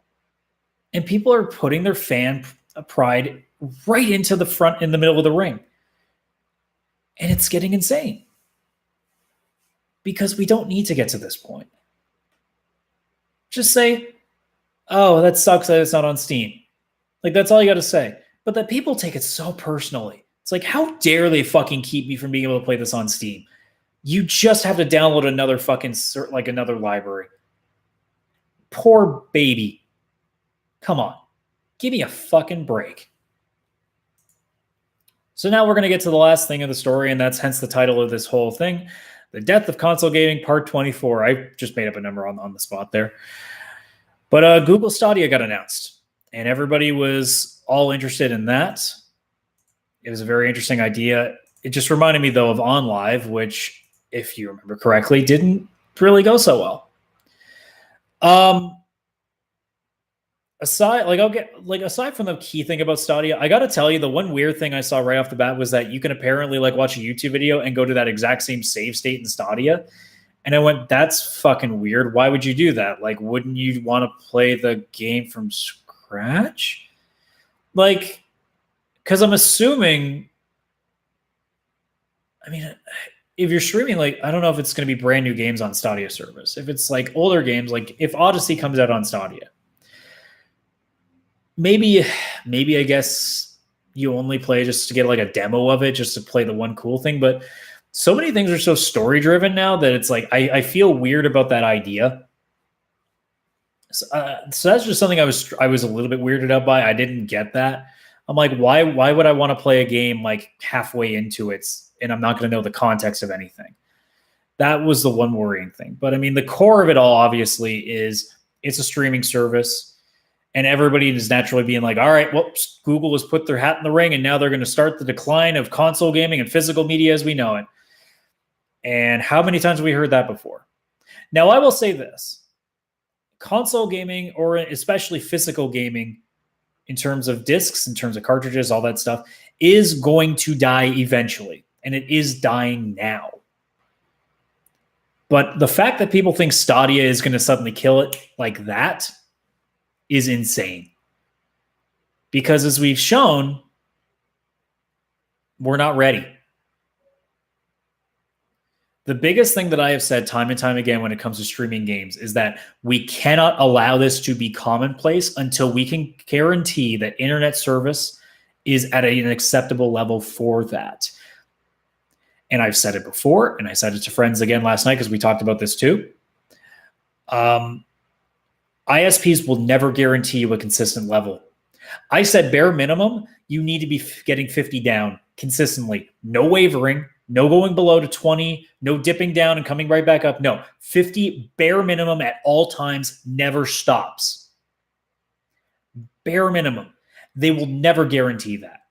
And people are putting their fan pride right into the front in the middle of the ring. And it's getting insane. Because we don't need to get to this point. Just say, oh, that sucks that it's not on Steam. Like, that's all you got to say. But that people take it so personally. It's like, how dare they fucking keep me from being able to play this on Steam? You just have to download another fucking, like another library. Poor baby. Come on. Give me a fucking break. So now we're going to get to the last thing of the story, and that's hence the title of this whole thing. The Death of Console Gaming, Part 24. I just made up a number on the spot there. But Google Stadia got announced, and everybody was all interested in that. It was a very interesting idea. It just reminded me, though, of OnLive, which, if you remember correctly, didn't really go so well. Aside from the key thing about Stadia, I got to tell you, the one weird thing I saw right off the bat was that you can apparently like watch a YouTube video and go to that exact same save state in Stadia. And I went, that's fucking weird. Why would you do that? Like, wouldn't you want to play the game from scratch? Like, because I'm assuming, I mean, if you're streaming, like, I don't know if it's going to be brand new games on Stadia service. If it's like older games, like if Odyssey comes out on Stadia, maybe I guess you only play just to get like a demo of it, just to play the one cool thing. But so many things are so story driven now that it's like, I feel weird about that idea. So that's just something I was a little bit weirded out by. I didn't get that. I'm like, why would I want to play a game like halfway into it and I'm not going to know the context of anything? That was the one worrying thing. But I mean, the core of it all obviously is it's a streaming service. And everybody is naturally being like, all right, whoops, Google has put their hat in the ring, and now they're going to start the decline of console gaming and physical media as we know it. And how many times have we heard that before? Now, I will say this. Console gaming, or especially physical gaming, in terms of discs, in terms of cartridges, all that stuff, is going to die eventually. And it is dying now. But the fact that people think Stadia is going to suddenly kill it like that is insane. Because as we've shown, we're not ready. The biggest thing that I have said time and time again when it comes to streaming games is that we cannot allow this to be commonplace until we can guarantee that internet service is at an acceptable level for that. And I've said it before, and I said it to friends again last night because we talked about this too. ISPs will never guarantee you a consistent level. I said bare minimum, you need to be getting 50 down consistently. No wavering, no going below to 20, no dipping down and coming right back up. No, 50 bare minimum at all times, never stops. Bare minimum. They will never guarantee that.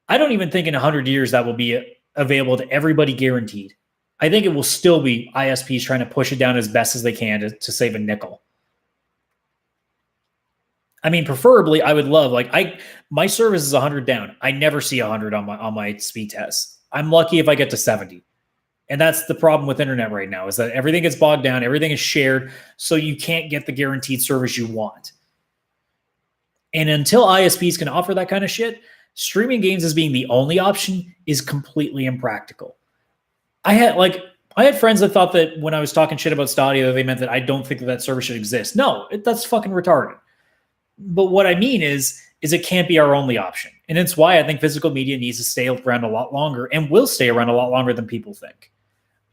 I don't even think in 100 years that will be available to everybody guaranteed. I think it will still be ISPs trying to push it down as best as they can to save a nickel. I mean, preferably, I would love, like, my service is 100 down. I never see 100 on my speed test. I'm lucky if I get to 70. And that's the problem with internet right now, is that everything gets bogged down, everything is shared, so you can't get the guaranteed service you want. And until ISPs can offer that kind of shit, streaming games as being the only option is completely impractical. I had friends that thought that when I was talking shit about Stadia, they meant that I don't think that service should exist. No, that's fucking retarded. But what I mean is it can't be our only option. And it's why I think physical media needs to stay around a lot longer and will stay around a lot longer than people think.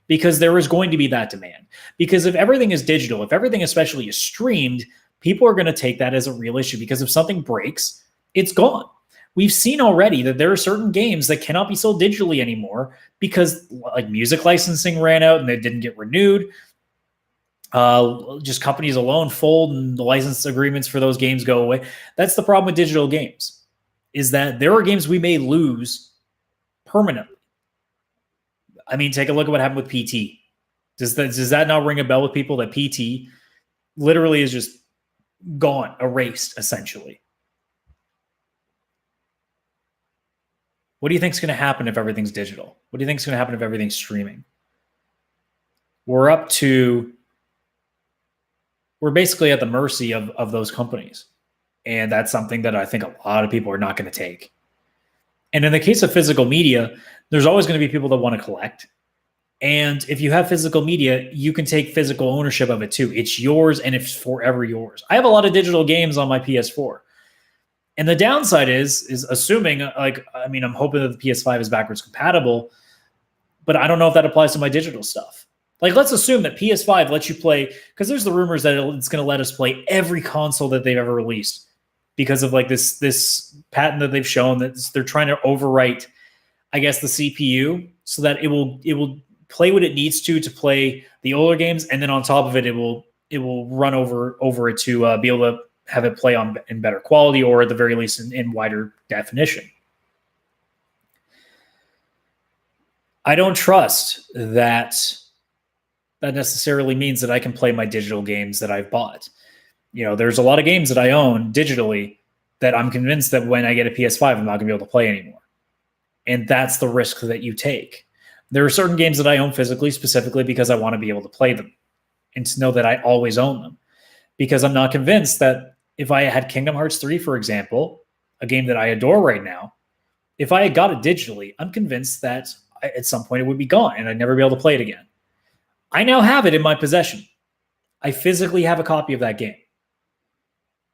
Because there is going to be that demand. Because if everything is digital, if everything especially is streamed, people are going to take that as a real issue. Because if something breaks, it's gone. We've seen already that there are certain games that cannot be sold digitally anymore because like music licensing ran out and they didn't get renewed. Just companies alone fold and the license agreements for those games go away. That's the problem with digital games, is that there are games we may lose permanently. I mean, take a look at what happened with PT. Does that not ring a bell with people that PT literally is just gone, erased, essentially? What do you think is going to happen if everything's digital? What do you think is going to happen if everything's streaming? We're basically at the mercy of those companies. And that's something that I think a lot of people are not going to take. And in the case of physical media, there's always going to be people that want to collect. And if you have physical media, you can take physical ownership of it too. It's yours and it's forever yours. I have a lot of digital games on my PS4. And the downside is assuming, I'm hoping that the PS5 is backwards compatible, but I don't know if that applies to my digital stuff. Like, let's assume that PS5 lets you play, because there's the rumors that it's going to let us play every console that they've ever released because of like this patent that they've shown that they're trying to overwrite, I guess, the CPU so that it will play what it needs to play the older games, and then on top of it, it will run over it to be able to have it play in better quality, or at the very least in wider definition. I don't trust that necessarily means that I can play my digital games that I've bought. There's a lot of games that I own digitally that I'm convinced that when I get a PS5, I'm not going to be able to play anymore. And that's the risk that you take. There are certain games that I own physically, specifically because I want to be able to play them and to know that I always own them. Because I'm not convinced that if I had Kingdom Hearts 3, for example, a game that I adore right now, if I had got it digitally, I'm convinced that at some point it would be gone and I'd never be able to play it again. I now have it in my possession. I physically have a copy of that game.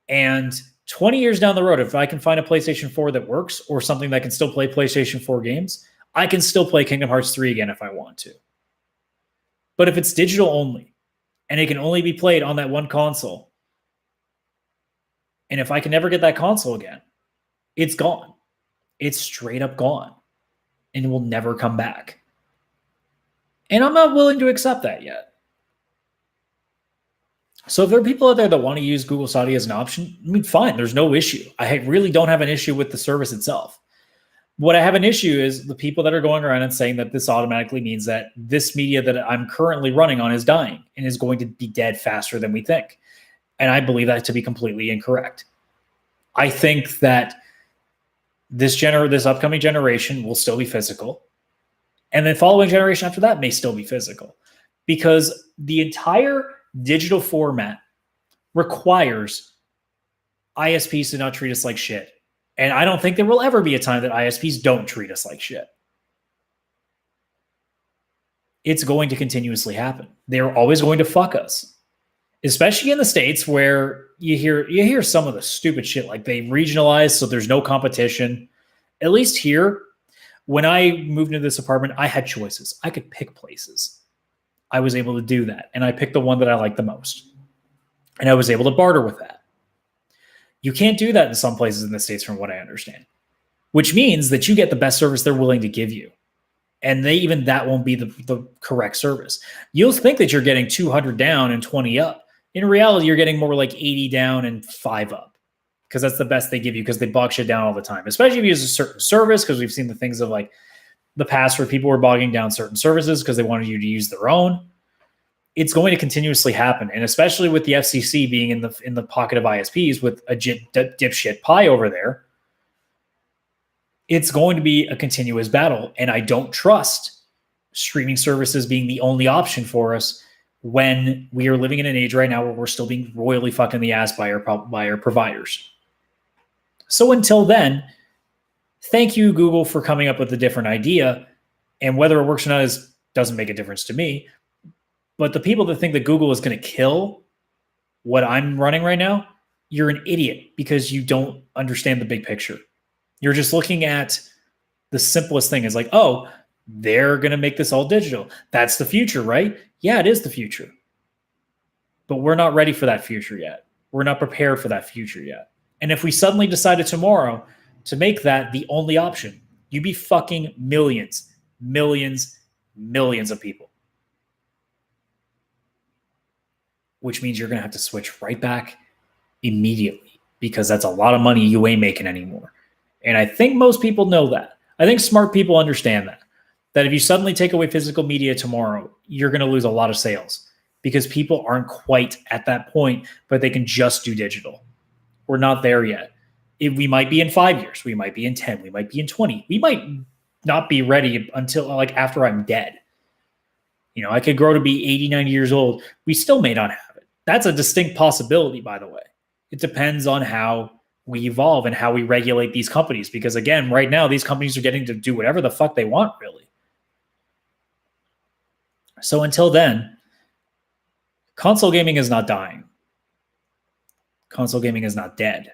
And 20 years down the road, if I can find a PlayStation 4 that works or something that can still play PlayStation 4 games, I can still play Kingdom Hearts 3 again if I want to. But if it's digital only, and it can only be played on that one console, and if I can never get that console again, it's gone. It's straight up gone. And it will never come back. And I'm not willing to accept that yet. So if there are people out there that want to use Google Stadia as an option, fine, there's no issue. I really don't have an issue with the service itself. What I have an issue is the people that are going around and saying that this automatically means that this media that I'm currently running on is dying and is going to be dead faster than we think. And I believe that to be completely incorrect. I think that this upcoming generation will still be physical. And the following generation after that may still be physical. Because the entire digital format requires ISPs to not treat us like shit. And I don't think there will ever be a time that ISPs don't treat us like shit. It's going to continuously happen. They're always going to fuck us. Especially in the States where you hear some of the stupid shit, like they regionalize so there's no competition. At least here, when I moved into this apartment, I had choices. I could pick places. I was able to do that. And I picked the one that I liked the most. And I was able to barter with that. You can't do that in some places in the States from what I understand. Which means that you get the best service they're willing to give you. And that won't be the correct service. You'll think that you're getting 200 down and 20 up. In reality, you're getting more like 80 down and 5 up. Because that's the best they give you, because they bog shit down all the time. Especially if you use a certain service, because we've seen the things of like the past where people were bogging down certain services because they wanted you to use their own. It's going to continuously happen. And especially with the FCC being in the pocket of ISPs with a dipshit pie over there, it's going to be a continuous battle. And I don't trust streaming services being the only option for us when we are living in an age right now where we're still being royally fucked in the ass by our providers. So until then, thank you, Google, for coming up with a different idea. And whether it works or not doesn't make a difference to me. But the people that think that Google is going to kill what I'm running right now, you're an idiot because you don't understand the big picture. You're just looking at the simplest thing is like, oh, they're going to make this all digital. That's the future, right? Yeah, it is the future. But we're not ready for that future yet. We're not prepared for that future yet. And if we suddenly decided tomorrow to make that the only option, you'd be fucking millions of people. Which means you're going to have to switch right back immediately because that's a lot of money you ain't making anymore. And I think most people know that. I think smart people understand that if you suddenly take away physical media tomorrow, you're going to lose a lot of sales because people aren't quite at that point, but they can just do digital. We're not there yet. We might be in 5 years. We might be in 10. We might be in 20. We might not be ready until like after I'm dead. I could grow to be 80, 90 years old. We still may not have it. That's a distinct possibility, by the way. It depends on how we evolve and how we regulate these companies. Because again, right now, these companies are getting to do whatever the fuck they want, really. So until then, console gaming is not dying. Console gaming is not dead.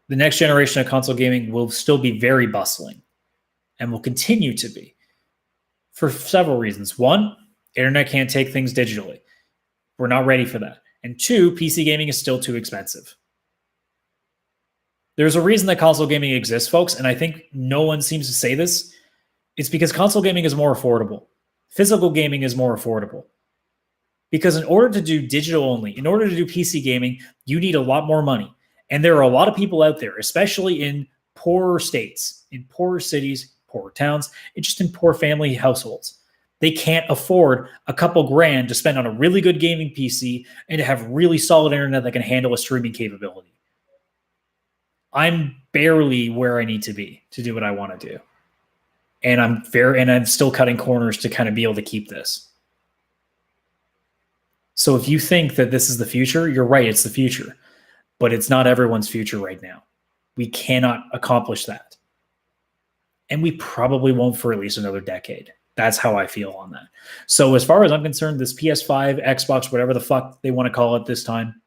The next generation of console gaming will still be very bustling and will continue to be for several reasons. One, internet can't take things digitally. We're not ready for that. And two, PC gaming is still too expensive. There's a reason that console gaming exists, folks, and I think no one seems to say this. It's because console gaming is more affordable. Physical gaming is more affordable. Because in order to do digital only, in order to do PC gaming, you need a lot more money. And there are a lot of people out there, especially in poorer states, in poorer cities, poorer towns, and just in poor family households. They can't afford a couple grand to spend on a really good gaming PC and to have really solid internet that can handle a streaming capability. I'm barely where I need to be to do what I want to do. And I'm still cutting corners to kind of be able to keep this. So if you think that this is the future, you're right, it's the future. But it's not everyone's future right now. We cannot accomplish that. And we probably won't for at least another decade. That's how I feel on that. So as far as I'm concerned, this PS5, Xbox, whatever the fuck they want to call it this time,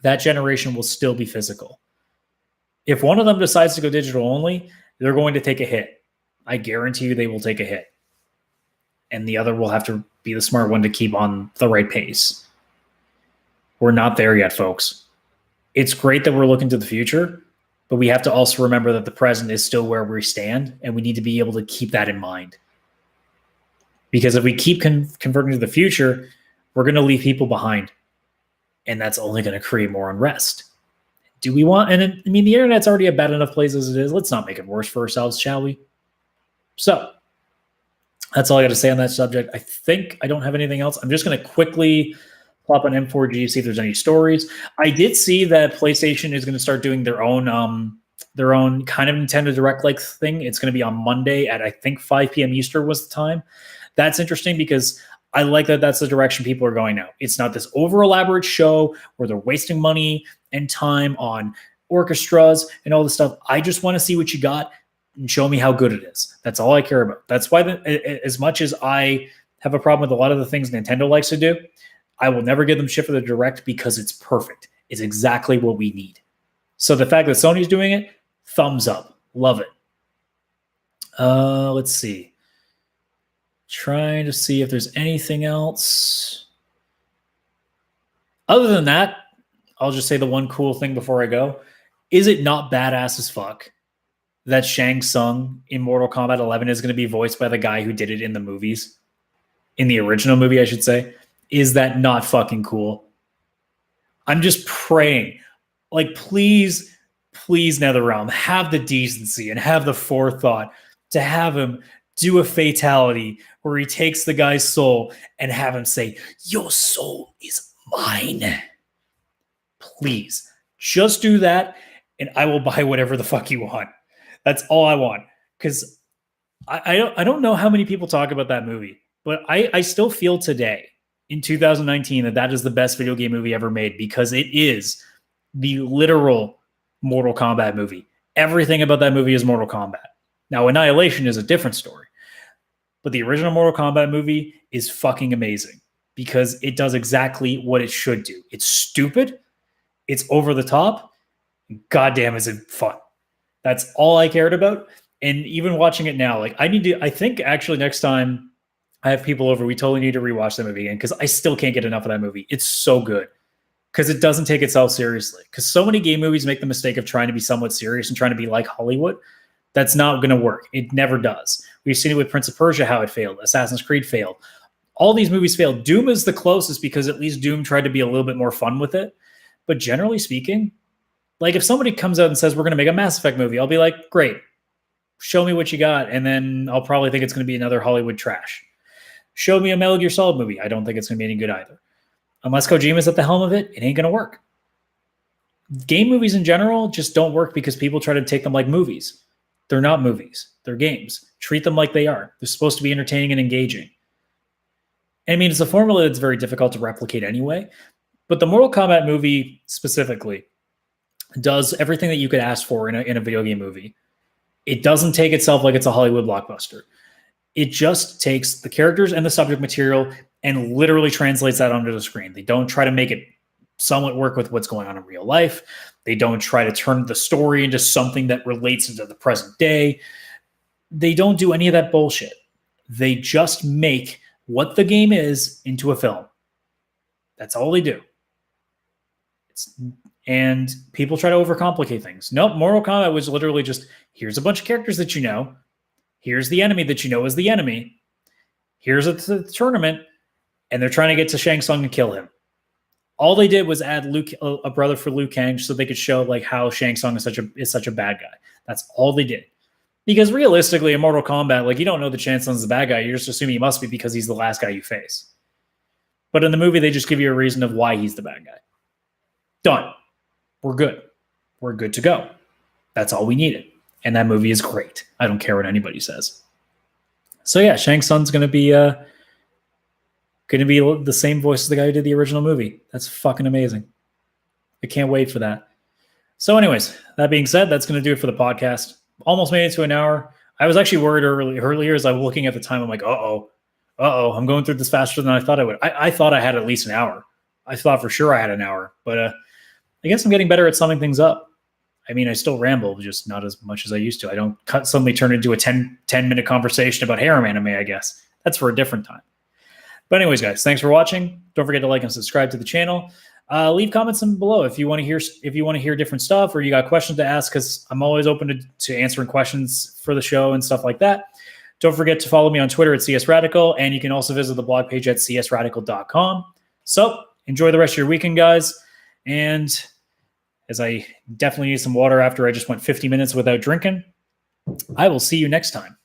that generation will still be physical. If one of them decides to go digital only, they're going to take a hit. I guarantee you they will take a hit. And the other will have to be the smart one to keep on the right pace. We're not there yet, folks. It's great that we're looking to the future, but we have to also remember that the present is still where we stand, and we need to be able to keep that in mind. Because if we keep converting to the future, we're going to leave people behind, and that's only going to create more unrest. Do we want, and I mean, the internet's already a bad enough place as it is. Let's not make it worse for ourselves, shall we? So that's all I got to say on that subject. I think I don't have anything else. I'm just going to quickly plop on M4G, see if there's any stories. I did see that PlayStation is going to start doing their own kind of Nintendo Direct-like thing. It's going to be on Monday at, I think, 5 p.m. Eastern was the time. That's interesting because I like that that's the direction people are going now. It's not this over-elaborate show where they're wasting money and time on orchestras and all this stuff. I just want to see what you got and show me how good it is. That's all I care about. That's why, as much as I have a problem with a lot of the things Nintendo likes to do, I will never give them shit for the Direct because it's perfect. It's exactly what we need. So the fact that Sony's doing it, thumbs up. Love it. Let's see. Trying to see if there's anything else. Other than that, I'll just say the one cool thing before I go. Is it not badass as fuck that Shang Tsung in Mortal Kombat 11 is going to be voiced by the guy who did it in the movies? In the original movie, I should say. Is that not fucking cool? I'm just praying. Like, please, NetherRealm, have the decency and have the forethought to have him do a fatality where he takes the guy's soul and have him say, "Your soul is mine." Please, just do that and I will buy whatever the fuck you want. That's all I want. Because I don't know how many people talk about that movie, but I still feel today, in 2019, that is the best video game movie ever made because it is the literal Mortal Kombat movie. Everything about that movie is Mortal Kombat. Now, Annihilation is a different story, but the original Mortal Kombat movie is fucking amazing because it does exactly what it should do. It's stupid. It's over the top. Goddamn, is it fun. That's all I cared about. And even watching it now, like I think actually next time I have people over, we totally need to rewatch that movie again because I still can't get enough of that movie. It's so good because it doesn't take itself seriously. Because so many game movies make the mistake of trying to be somewhat serious and trying to be like Hollywood. That's not going to work. It never does. We've seen it with Prince of Persia, how it failed. Assassin's Creed failed. All these movies failed. Doom is the closest because at least Doom tried to be a little bit more fun with it. But generally speaking, like if somebody comes out and says, we're going to make a Mass Effect movie, I'll be like, great. Show me what you got. And then I'll probably think it's going to be another Hollywood trash. Show me a Metal Gear Solid movie. I don't think it's going to be any good either. Unless Kojima's at the helm of it, it ain't going to work. Game movies in general just don't work because people try to take them like movies. They're not movies. They're games. Treat them like they are. They're supposed to be entertaining and engaging. I mean, it's a formula that's very difficult to replicate anyway. But the Mortal Kombat movie specifically, does everything that you could ask for in a video game movie. It doesn't take itself like it's a Hollywood blockbuster. It just takes the characters and the subject material and literally translates that onto the screen. They don't try to make it somewhat work with what's going on in real life. They don't try to turn the story into something that relates into the present day. They don't do any of that bullshit. They just make what the game is into a film. That's all they do. And people try to overcomplicate things. Nope, Mortal Kombat was literally just, here's a bunch of characters that you know. Here's the enemy that you know is the enemy. Here's a tournament, and they're trying to get to Shang Tsung and kill him. All they did was add a brother for Liu Kang, so they could show like how Shang Tsung is such a bad guy. That's all they did. Because realistically, in Mortal Kombat, like you don't know that Shang Tsung's the bad guy. You just assume he must be because he's the last guy you face. But in the movie, they just give you a reason of why he's the bad guy. Done. We're good. We're good to go. That's all we needed. And that movie is great. I don't care what anybody says. So yeah, Shang Tsung's gonna be the same voice as the guy who did the original movie. That's fucking amazing. I can't wait for that. So anyways, that being said, that's gonna do it for the podcast. Almost made it to an hour. I was actually worried earlier as I was looking at the time. I'm like, I'm going through this faster than I thought I would. I thought I had at least an hour. I thought for sure I had an hour, but I guess I'm getting better at summing things up. I mean, I still ramble, just not as much as I used to. I don't suddenly turn into a 10-minute conversation about harem anime, I guess. That's for a different time. But anyways, guys, thanks for watching. Don't forget to like and subscribe to the channel. Leave comments below if you want to hear different stuff or you got questions to ask, because I'm always open to answering questions for the show and stuff like that. Don't forget to follow me on Twitter at CSRadical, and you can also visit the blog page at csradical.com. So enjoy the rest of your weekend, guys. And as I definitely need some water after I just went 50 minutes without drinking, I will see you next time.